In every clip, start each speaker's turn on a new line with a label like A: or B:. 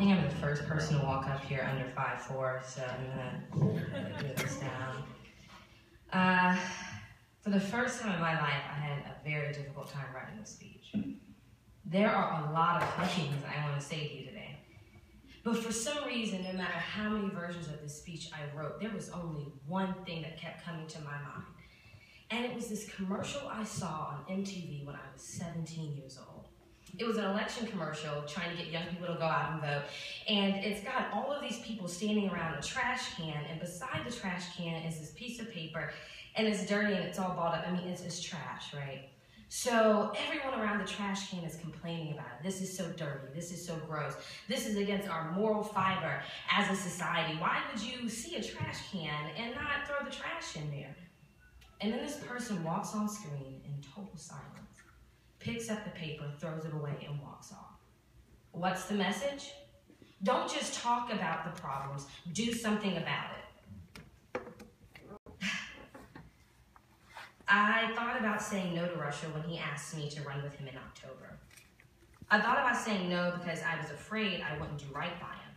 A: think I'm the first person to walk up here under 5'4", so I'm gonna move this down. For the first time in my life, I had a very difficult time writing this speech. There are a lot of things I want to say to you today. But for some reason, no matter how many versions of this speech I wrote, there was only one thing that kept coming to my mind. And it was this commercial I saw on MTV when I was 17 years old. It was an election commercial trying to get young people to go out and vote. And it's got all of these people standing around a trash can, and beside the trash can is this piece of paper, and it's dirty and it's all balled up. I mean, it's trash, right? So everyone around the trash can is complaining about it. This is so dirty. This is so gross. This is against our moral fiber as a society. Why would you see a trash can and not throw the trash in there? And then this person walks on screen in total silence, picks up the paper, throws it away, and walks off. What's the message? Don't just talk about the problems, do something about it. I thought about saying no to Russell when he asked me to run with him in October. I thought about saying no because I was afraid I wouldn't do right by him.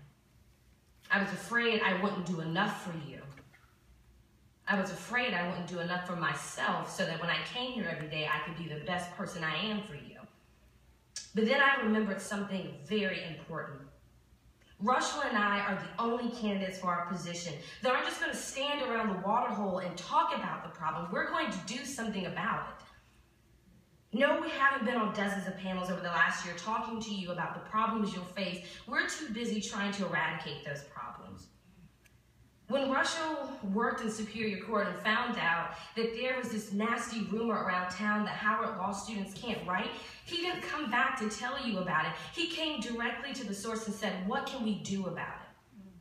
A: I was afraid I wouldn't do enough for you. I was afraid I wouldn't do enough for myself so that when I came here every day, I could be the best person I am for you. But then I remembered something very important. Russell and I are the only candidates for our position that aren't just going to stand around the water hole and talk about the problem. We're going to do something about it. No, we haven't been on dozens of panels over the last year talking to you about the problems you'll face. We're too busy trying to eradicate those problems. When Russell worked in Superior Court and found out that there was this nasty rumor around town that Howard Law students can't write, he didn't come back to tell you about it. He came directly to the source and said, what can we do about it?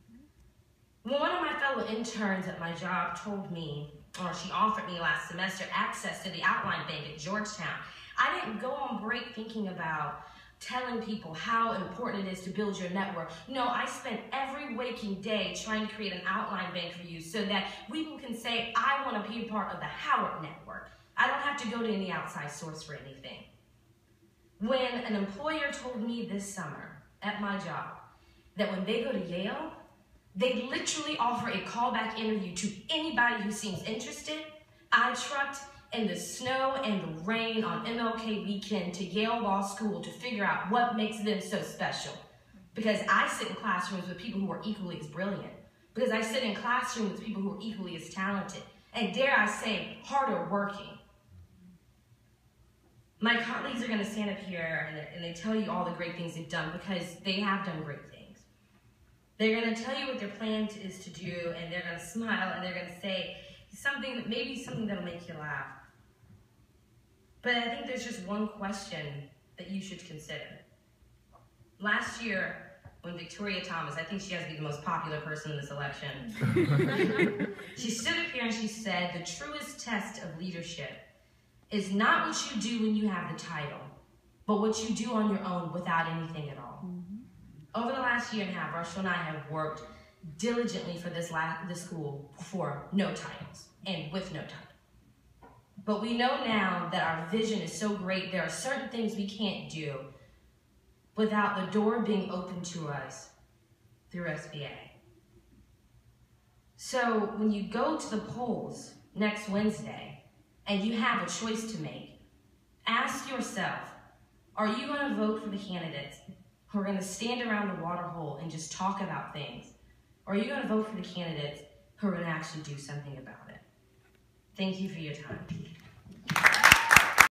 A: When one of my fellow interns at my job told me, or she offered me last semester, access to the outline bank at Georgetown, I didn't go on break thinking about telling people how important it is to build your network. No, I spent every waking day trying to create an outline bank for you so that people can say, I want to be a part of the Howard network. I don't have to go to any outside source for anything. When an employer told me this summer at my job that when they go to Yale, they literally offer a callback interview to anybody who seems interested, I trucked in the snow and the rain on MLK weekend to Yale Law School to figure out what makes them so special. Because I sit in classrooms with people who are equally as brilliant. Because I sit in classrooms with people who are equally as talented. And dare I say, harder working. My colleagues are going to stand up here and they tell you all the great things they've done because they have done great things. They're going to tell you what their plan is to do, and they're going to smile and they're going to say something, maybe something that'll make you laugh. But I think there's just one question that you should consider. Last year, when Victoria Thomas, I think she has to be the most popular person in this election, she stood up here and she said, the truest test of leadership is not what you do when you have the title, but what you do on your own without anything at all. Over the last year and a half, Russell and I have worked diligently for this school for no titles and with no title. But we know now that our vision is so great, there are certain things we can't do without the door being open to us through SBA. So when you go to the polls next Wednesday and you have a choice to make, ask yourself, are you going to vote for the candidates who are going to stand around the water hole and just talk about things? Or are you going to vote for the candidates who are going to actually do something about it? Thank you for your time.